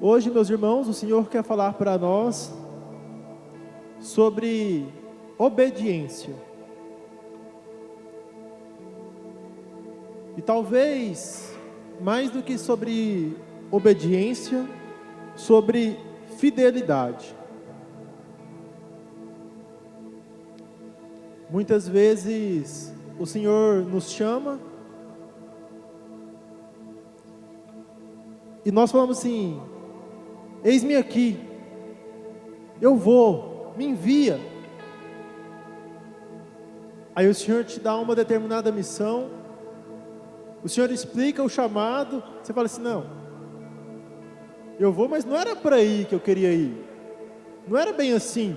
Hoje, meus irmãos, o Senhor quer falar para nós sobre obediência. E talvez, mais do que sobre obediência, sobre fidelidade. Muitas vezes o Senhor nos chama e nós falamos assim: eis-me aqui, eu vou, me envia. Aí o Senhor te dá uma determinada missão, o Senhor explica o chamado, você fala assim: não, eu vou, mas não era para ir que eu queria ir, não era bem assim.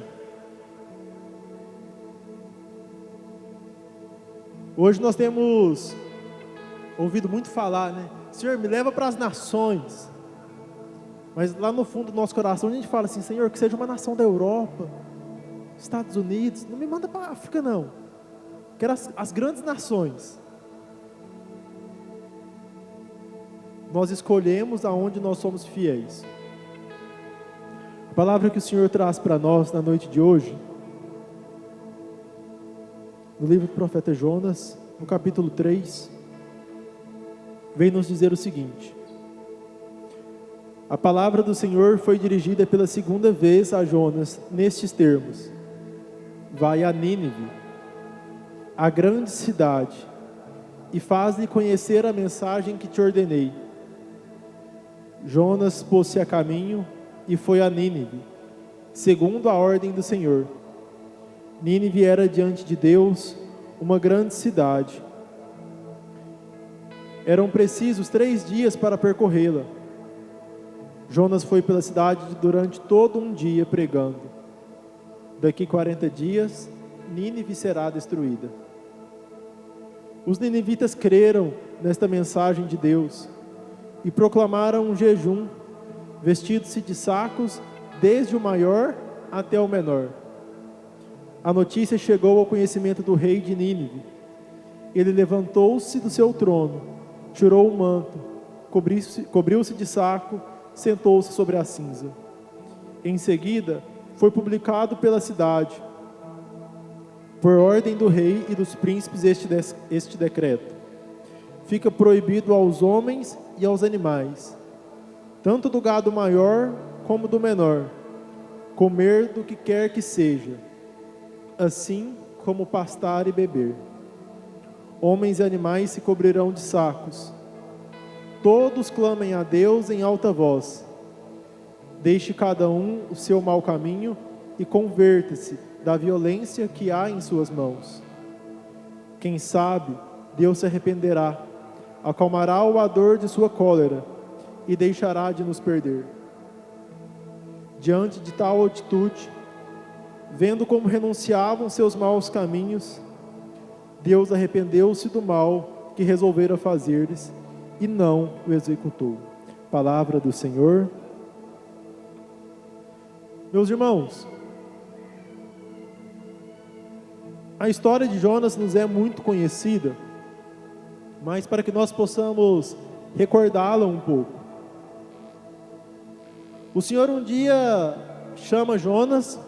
Hoje nós temos ouvido muito falar, né? Senhor, me leva para as nações. Mas lá no fundo do nosso coração a gente fala assim: Senhor, que seja uma nação da Europa, Estados Unidos, não me manda para a África não. Quero as grandes nações. Nós escolhemos aonde nós somos fiéis. A palavra que o Senhor traz para nós na noite de hoje, no livro do profeta Jonas, no capítulo 3, vem nos dizer o seguinte: a palavra do Senhor foi dirigida pela segunda vez a Jonas nestes termos: vai a Nínive, a grande cidade, e faz-lhe conhecer a mensagem que te ordenei. Jonas pôs-se a caminho e foi a Nínive, segundo a ordem do Senhor. Nínive era diante de Deus uma grande cidade. Eram precisos 3 dias para percorrê-la. Jonas foi pela cidade durante todo um dia pregando: daqui 40 dias, Nínive será destruída. Os ninivitas creram nesta mensagem de Deus e proclamaram um jejum, vestidos-se de sacos, desde o maior até o menor. A notícia chegou ao conhecimento do rei de Nínive. Ele levantou-se do seu trono, tirou o manto, cobriu-se de saco, sentou-se sobre a cinza. Em seguida, foi publicado pela cidade, por ordem do rei e dos príncipes, este decreto: fica proibido aos homens e aos animais, tanto do gado maior como do menor, comer do que quer que seja, assim como pastar e beber. Homens e animais se cobrirão de sacos. Todos clamem a Deus em alta voz. Deixe cada um o seu mau caminho e converta-se da violência que há em suas mãos. Quem sabe, Deus se arrependerá, acalmará o ardor de sua cólera e deixará de nos perder. Diante de tal atitude, vendo como renunciavam seus maus caminhos, Deus arrependeu-se do mal que resolvera fazer-lhes e não o executou. Palavra do Senhor. Meus irmãos, a história de Jonas nos é muito conhecida, mas para que nós possamos recordá-la um pouco. O Senhor um dia chama Jonas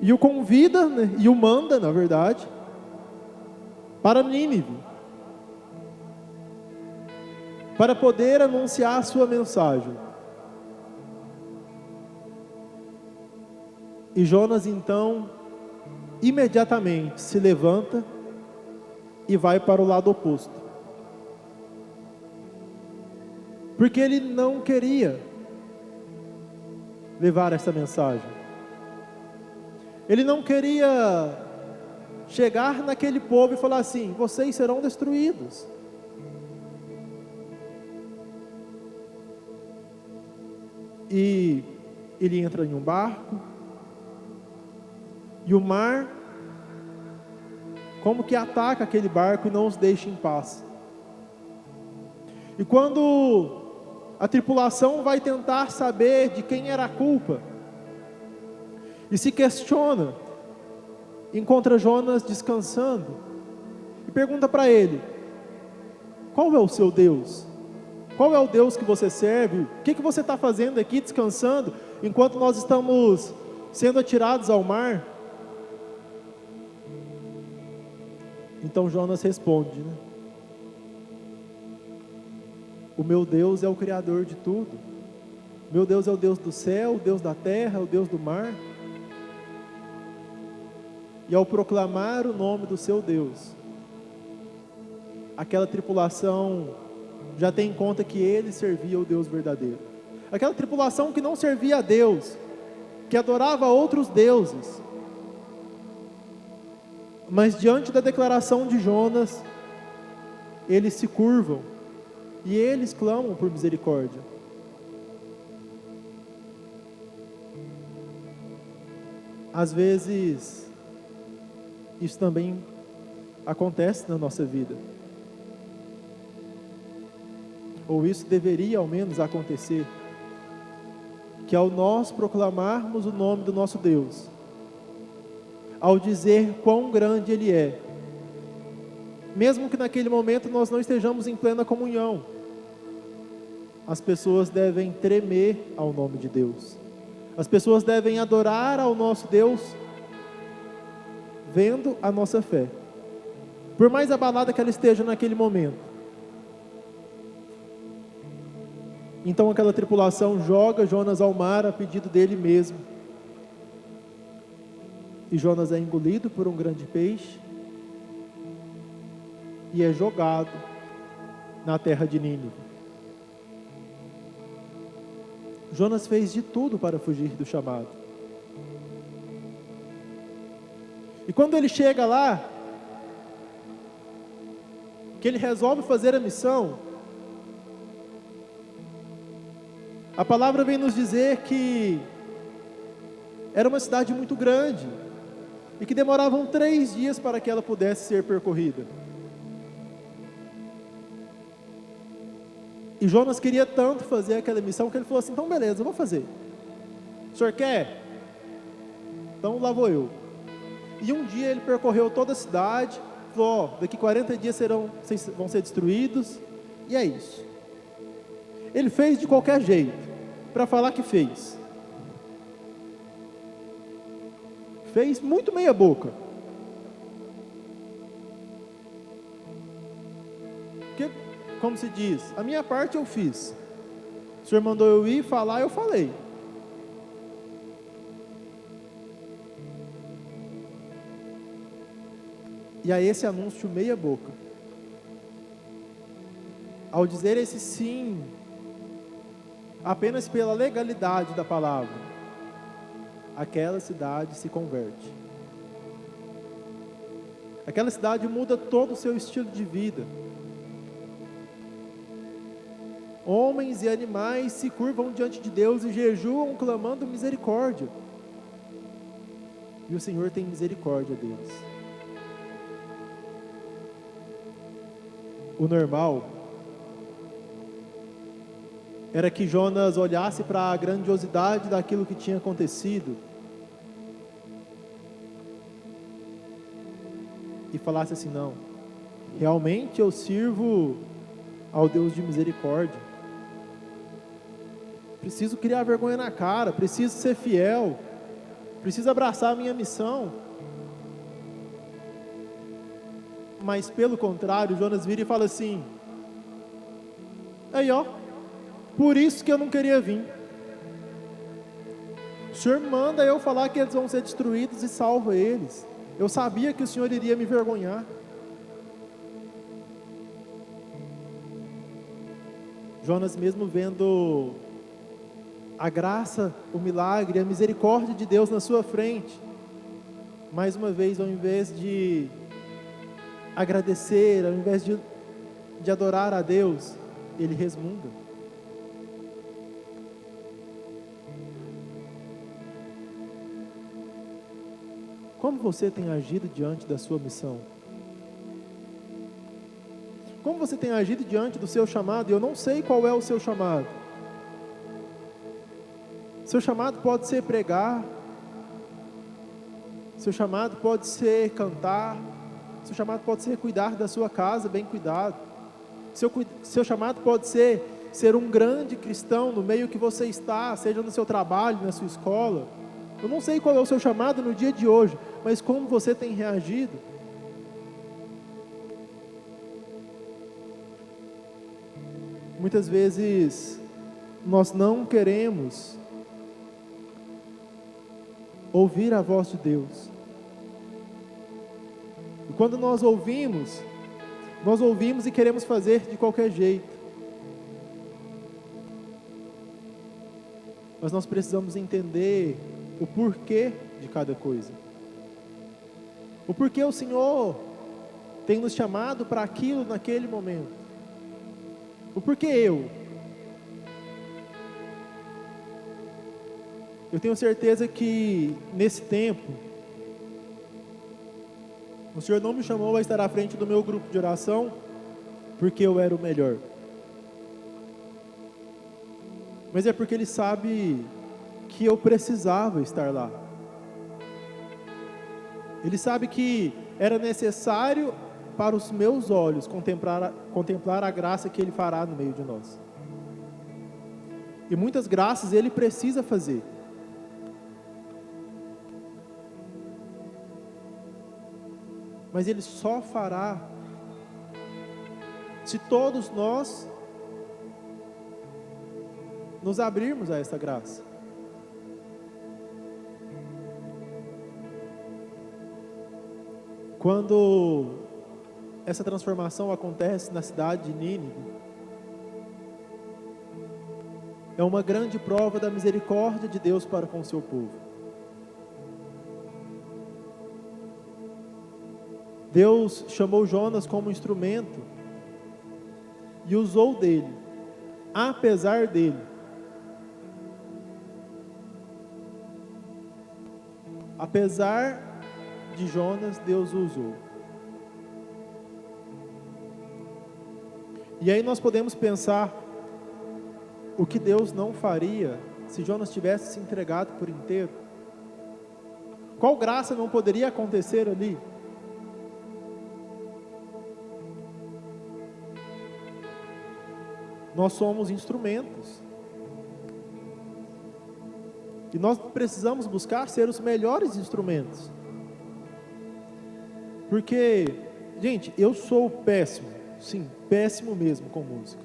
e o convida, né, e o manda, na verdade, para Nínive, para poder anunciar a sua mensagem. E Jonas então, imediatamente se levanta e vai para o lado oposto, porque ele não queria levar essa mensagem. Ele não queria chegar naquele povo e falar assim: vocês serão destruídos. E ele entra em um barco, e o mar como que ataca aquele barco e não os deixa em paz. E quando a tripulação vai tentar saber de quem era a culpa, e se questiona, encontra Jonas descansando, e pergunta para ele: qual é o seu Deus? Qual é o Deus que você serve? O que você está fazendo aqui descansando, enquanto nós estamos sendo atirados ao mar? Então Jonas responde, né? O meu Deus é o Criador de tudo. Meu Deus é o Deus do céu, o Deus da terra, o Deus do mar. E ao proclamar o nome do seu Deus, aquela tripulação já tem em conta que ele servia o Deus verdadeiro. Aquela tripulação que não servia a Deus, que adorava outros deuses. Mas diante da declaração de Jonas, eles se curvam e eles clamam por misericórdia. Às vezes, isso também acontece na nossa vida. Ou isso deveria ao menos acontecer. Que ao nós proclamarmos o nome do nosso Deus, ao dizer quão grande Ele é, mesmo que naquele momento nós não estejamos em plena comunhão, as pessoas devem tremer ao nome de Deus. As pessoas devem adorar ao nosso Deus, vendo a nossa fé, por mais abalada que ela esteja naquele momento. Então aquela tripulação joga Jonas ao mar a pedido dele mesmo. E Jonas é engolido por um grande peixe e é jogado na terra de Nínive. Jonas fez de tudo para fugir do chamado. E quando ele chega lá, que ele resolve fazer a missão, a palavra vem nos dizer que era uma cidade muito grande e que demoravam 3 dias para que ela pudesse ser percorrida. E Jonas queria tanto fazer aquela missão que ele falou assim: então beleza, eu vou fazer. O senhor quer? Então lá vou eu. E um dia ele percorreu toda a cidade, falou: daqui 40 dias vão ser destruídos, e é isso. Ele fez de qualquer jeito, para falar que fez. Fez muito meia boca. Porque, como se diz, a minha parte eu fiz. O senhor mandou eu ir falar, eu falei. E a esse anúncio meia boca, ao dizer esse sim, apenas pela legalidade da palavra, aquela cidade se converte. Aquela cidade muda todo o seu estilo de vida. Homens e animais se curvam diante de Deus e jejuam clamando misericórdia. E o Senhor tem misericórdia deles. O normal era que Jonas olhasse para a grandiosidade daquilo que tinha acontecido e falasse assim: não, realmente eu sirvo ao Deus de misericórdia, preciso criar vergonha na cara, preciso ser fiel, preciso abraçar a minha missão. Mas pelo contrário, Jonas vira e fala assim: aí ó, por isso que eu não queria vir. O Senhor manda eu falar que eles vão ser destruídos e salva eles. Eu sabia que o Senhor iria me envergonhar. Jonas, mesmo vendo a graça, o milagre, a misericórdia de Deus na sua frente, mais uma vez, ao invés de agradecer, ao invés de adorar a Deus, ele resmunga. Como você tem agido diante da sua missão? Como você tem agido diante do seu chamado? Eu não sei qual é o seu chamado. Seu chamado pode ser pregar, seu chamado pode ser cantar, seu chamado pode ser cuidar da sua casa bem cuidado, seu chamado pode ser ser um grande cristão no meio que você está, seja no seu trabalho, na sua escola. Eu não sei qual é o seu chamado no dia de hoje, mas como você tem reagido? Muitas vezes nós não queremos ouvir a voz de Deus. E quando nós ouvimos e queremos fazer de qualquer jeito. Mas nós precisamos entender o porquê de cada coisa. O porquê o Senhor tem nos chamado para aquilo naquele momento. O porquê eu tenho certeza que nesse tempo o Senhor não me chamou a estar à frente do meu grupo de oração porque eu era o melhor, mas é porque Ele sabe que eu precisava estar lá. Ele sabe que era necessário para os meus olhos contemplar a graça que Ele fará no meio de nós. E muitas graças Ele precisa fazer. Mas Ele só fará se todos nós nos abrirmos a essa graça. Quando essa transformação acontece na cidade de Nínive, é uma grande prova da misericórdia de Deus para com o seu povo. Deus chamou Jonas como instrumento e usou dele, apesar dele. Apesar de Jonas, Deus o usou. E aí nós podemos pensar o que Deus não faria se Jonas tivesse se entregado por inteiro. Qual graça não poderia acontecer ali? Nós somos instrumentos. E nós precisamos buscar ser os melhores instrumentos. Porque, gente, eu sou péssimo. Sim, péssimo mesmo com música.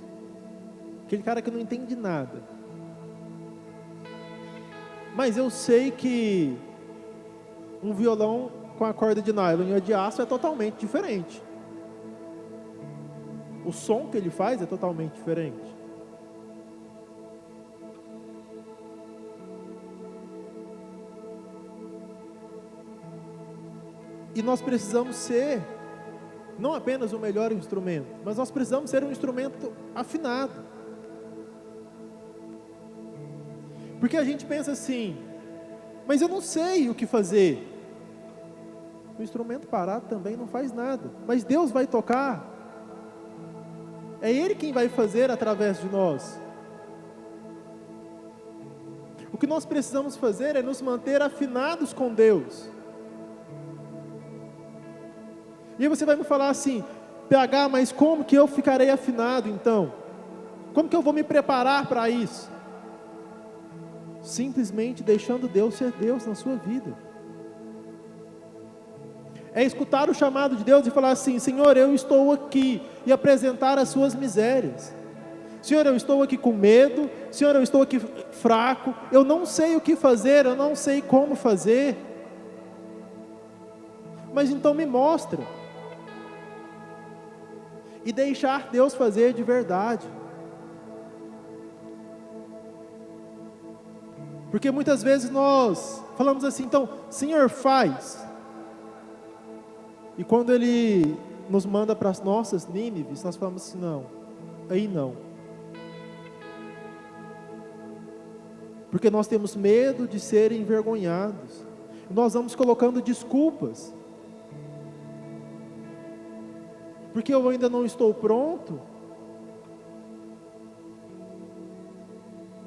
Aquele cara que não entende nada. Mas eu sei que um violão com a corda de nylon e a de aço é totalmente diferente. O som que ele faz é totalmente diferente. E nós precisamos ser não apenas o melhor instrumento, mas nós precisamos ser um instrumento afinado. Porque a gente pensa assim, mas eu não sei o que fazer. O instrumento parado também não faz nada, mas Deus vai tocar. É Ele quem vai fazer através de nós. O que nós precisamos fazer é nos manter afinados com Deus. E aí você vai me falar assim, PH, mas como que eu ficarei afinado então? Como que eu vou me preparar para isso? Simplesmente deixando Deus ser Deus na sua vida. É escutar o chamado de Deus e falar assim, Senhor, eu estou aqui, e apresentar as suas misérias. Senhor, eu estou aqui com medo, Senhor, eu estou aqui fraco, eu não sei o que fazer, eu não sei como fazer. Mas então me mostra. E deixar Deus fazer de verdade. Porque muitas vezes nós falamos assim, então, Senhor, faz. E quando Ele nos manda para as nossas Nínives, nós falamos assim, não, aí não. Porque nós temos medo de ser envergonhados. Nós vamos colocando desculpas. Porque eu ainda não estou pronto.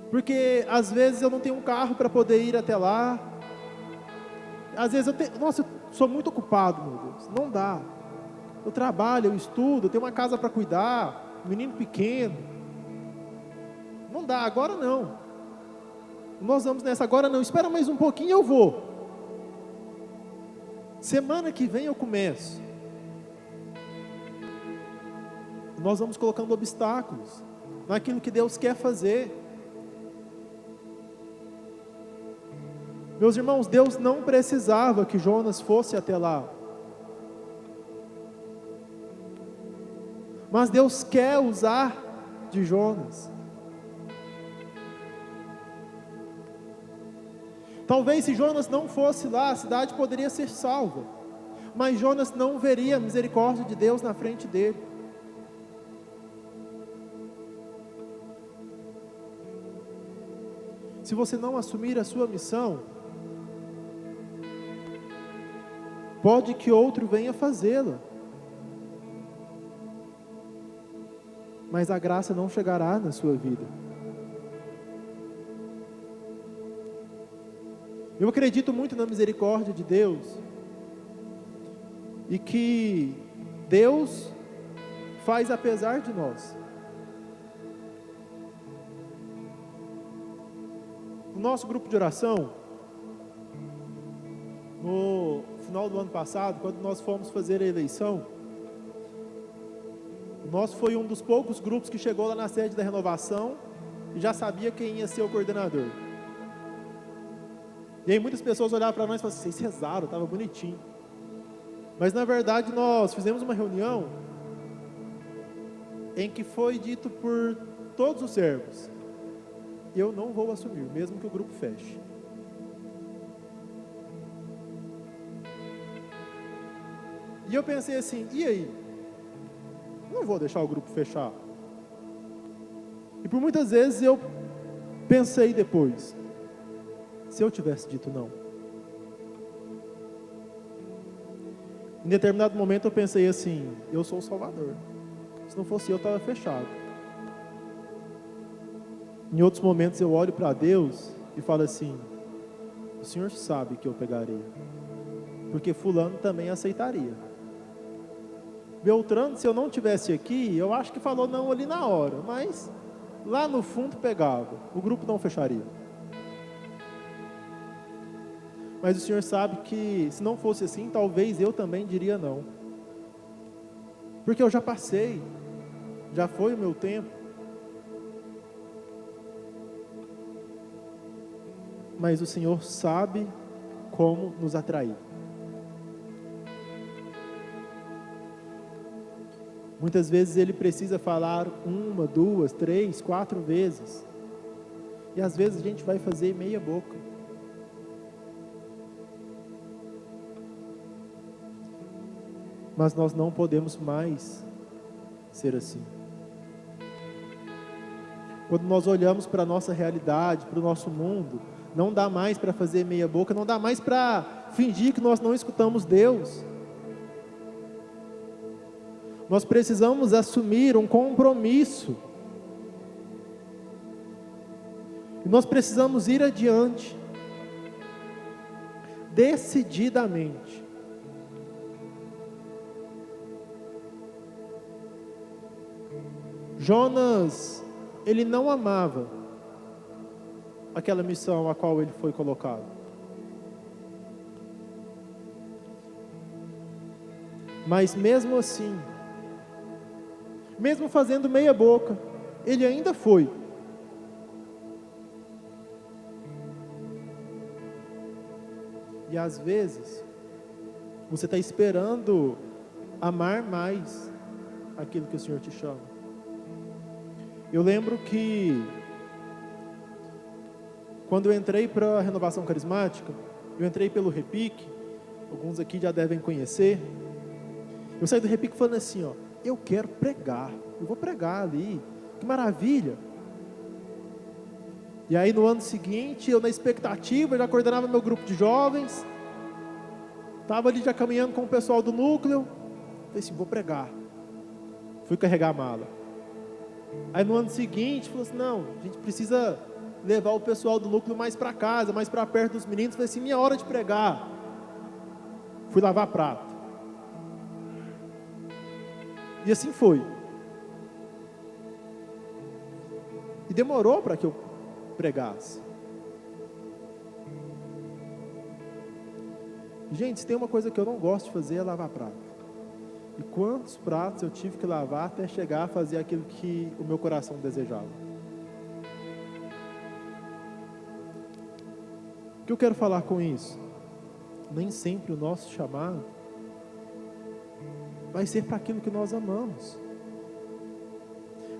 Porque às vezes eu não tenho um carro para poder ir até lá. Às vezes eu sou muito ocupado, meu Deus, não dá. Eu trabalho, eu estudo, eu tenho uma casa para cuidar, um menino pequeno. Não dá, agora não. Nós vamos nessa, agora não. Espera mais um pouquinho, eu vou. Semana que vem eu começo. Nós vamos colocando obstáculos naquilo que Deus quer fazer. Meus irmãos, Deus não precisava que Jonas fosse até lá. Mas Deus quer usar de Jonas. Talvez se Jonas não fosse lá, a cidade poderia ser salva. Mas Jonas não veria a misericórdia de Deus na frente dele. Se você não assumir a sua missão, pode que outro venha fazê-la. Mas a graça não chegará na sua vida. Eu acredito muito na misericórdia de Deus. E que Deus faz apesar de nós. No nosso grupo de oração, no final do ano passado, quando nós fomos fazer a eleição, o nosso foi um dos poucos grupos que chegou lá na sede da renovação e já sabia quem ia ser o coordenador. E aí muitas pessoas olhavam para nós e falavam assim: vocês rezaram, estava bonitinho. Mas na verdade nós fizemos uma reunião em que foi dito por todos os servos: eu não vou assumir, mesmo que o grupo feche. E eu pensei assim: e aí? Não vou deixar o grupo fechar. E por muitas vezes eu pensei depois: se eu tivesse dito não. Em determinado momento eu pensei assim: eu sou o Salvador. Se não fosse eu, estava fechado. Em outros momentos eu olho para Deus e falo assim: o Senhor sabe que eu pegaria, porque fulano também aceitaria. Beltrano, se eu não tivesse aqui, eu acho que falou não ali na hora, mas lá no fundo pegava, o grupo não fecharia. Mas o Senhor sabe que se não fosse assim, talvez eu também diria não. Porque eu já passei, já foi o meu tempo. Mas o Senhor sabe como nos atrair. Muitas vezes Ele precisa falar 1, 2, 3, 4 vezes. E às vezes a gente vai fazer meia boca. Mas nós não podemos mais ser assim. Quando nós olhamos para a nossa realidade, para o nosso mundo, não dá mais para fazer meia boca, não dá mais para fingir que nós não escutamos Deus. Nós precisamos assumir um compromisso. E nós precisamos ir adiante, decididamente. Jonas, ele não amava aquela missão a qual ele foi colocado. Mas mesmo assim, mesmo fazendo meia boca, ele ainda foi. E às vezes, você está esperando amar mais aquilo que o Senhor te chama. Eu lembro que quando eu entrei para a renovação carismática, eu entrei pelo Repique, alguns aqui já devem conhecer. Eu saí do Repique falando assim: ó, eu quero pregar, eu vou pregar ali, que maravilha. E aí no ano seguinte, eu na expectativa, já coordenava meu grupo de jovens, estava ali já caminhando com o pessoal do núcleo, falei assim: vou pregar. Fui carregar a mala. Aí no ano seguinte, falou assim: não, a gente precisa levar o pessoal do núcleo mais para casa, mais para perto dos meninos. Falei assim: minha hora de pregar. Fui lavar prato. E assim foi. E demorou para que eu pregasse. Gente, se tem uma coisa que eu não gosto de fazer é lavar prato. E quantos pratos eu tive que lavar até chegar a fazer aquilo que o meu coração desejava. O que eu quero falar com isso? Nem sempre o nosso chamado vai ser para aquilo que nós amamos.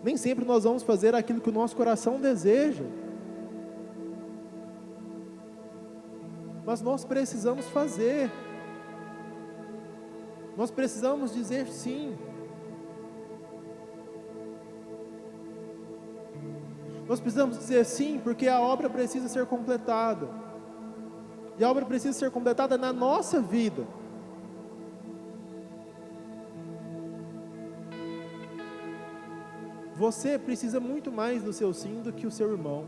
Nem sempre nós vamos fazer aquilo que o nosso coração deseja. Mas nós precisamos fazer. Nós precisamos dizer sim. Nós precisamos dizer sim, porque a obra precisa ser completada. E a obra precisa ser completada na nossa vida. Você precisa muito mais do seu sim do que o seu irmão.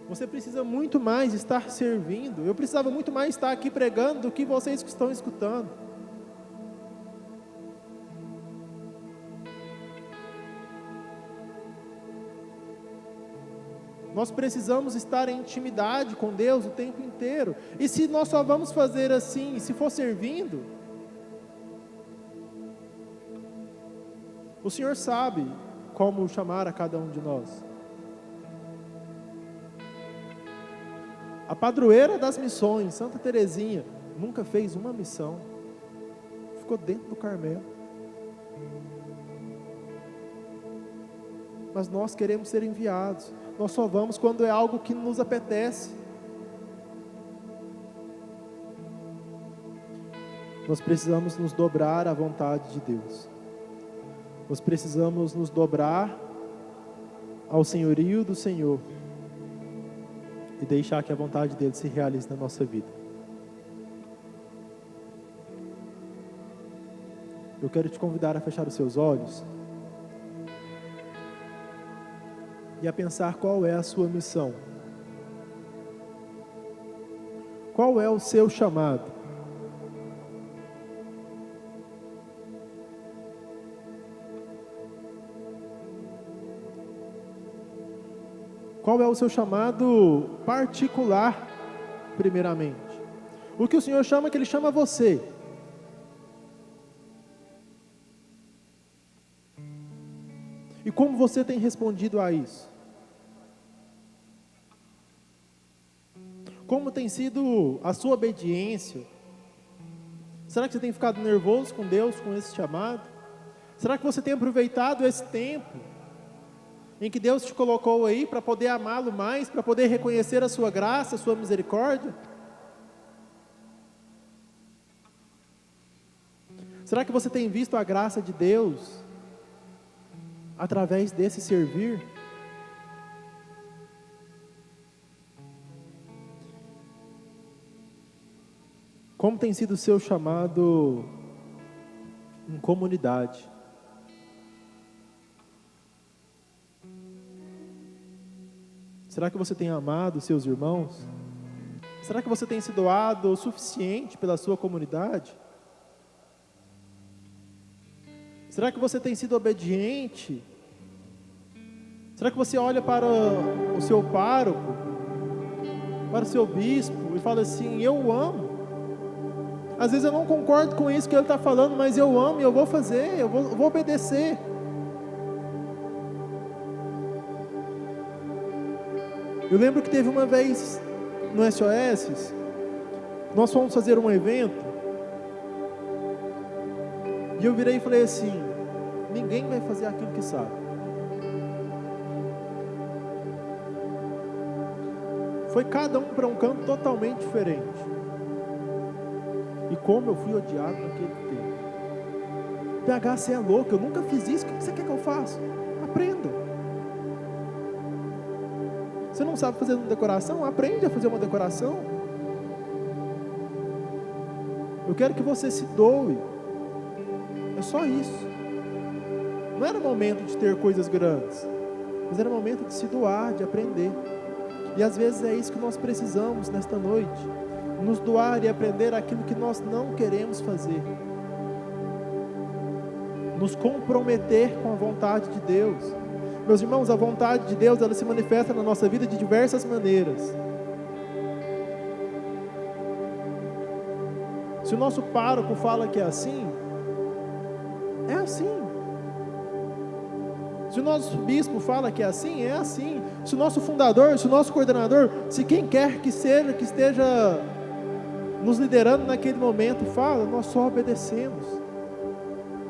Você precisa muito mais estar servindo. Eu precisava muito mais estar aqui pregando do que vocês que estão escutando. Nós precisamos estar em intimidade com Deus o tempo inteiro. E se nós só vamos fazer assim, se for servindo, o Senhor sabe como chamar a cada um de nós. A padroeira das missões, Santa Teresinha, nunca fez uma missão. Ficou dentro do Carmelo. Mas nós queremos ser enviados. Nós só vamos quando é algo que nos apetece. Nós precisamos nos dobrar à vontade de Deus. Nós precisamos nos dobrar ao senhorio do Senhor e deixar que a vontade dele se realize na nossa vida. Eu quero te convidar a fechar os seus olhos e a pensar qual é a sua missão. Qual é o seu chamado? Qual é o seu chamado particular, primeiramente? O que o Senhor chama, que Ele chama você. E como você tem respondido a isso? Como tem sido a sua obediência? Será que você tem ficado nervoso com Deus, com esse chamado? Será que você tem aproveitado esse tempo em que Deus te colocou aí para poder amá-lo mais, para poder reconhecer a sua graça, a sua misericórdia? Será que você tem visto a graça de Deus através desse servir? Como tem sido o seu chamado em comunidade? Será que você tem amado seus irmãos? Será que você tem se doado o suficiente pela sua comunidade? Será que você tem sido obediente? Será que você olha para o seu pároco, para o seu bispo e fala assim: eu o amo? Às vezes eu não concordo com isso que ele está falando, mas eu amo e eu vou fazer, eu vou obedecer. Eu lembro que teve uma vez no SOS, nós fomos fazer um evento, e eu virei e falei assim: ninguém vai fazer aquilo que sabe. Foi cada um para um canto totalmente diferente. E como eu fui odiado naquele tempo. PH, você é louco, eu nunca fiz isso, o que você quer que eu faça? Aprenda. Você não sabe fazer uma decoração? Aprende a fazer uma decoração. Eu quero que você se doe. É só isso. Não era momento de ter coisas grandes, mas era momento de se doar, de aprender. E às vezes é isso que nós precisamos nesta noite. Nos doar e aprender aquilo que nós não queremos fazer. nos comprometer com a vontade de Deus. Meus irmãos, a vontade de Deus, ela se manifesta na nossa vida de diversas maneiras. Se o nosso pároco fala que é assim, é assim. Se o nosso bispo fala que é assim, é assim. Se o nosso fundador, se o nosso coordenador, se quem quer que seja, que esteja nos liderando naquele momento fala, nós só obedecemos.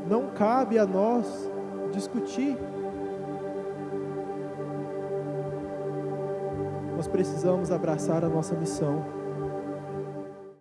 Não cabe a nós discutir. Nós precisamos abraçar a nossa missão.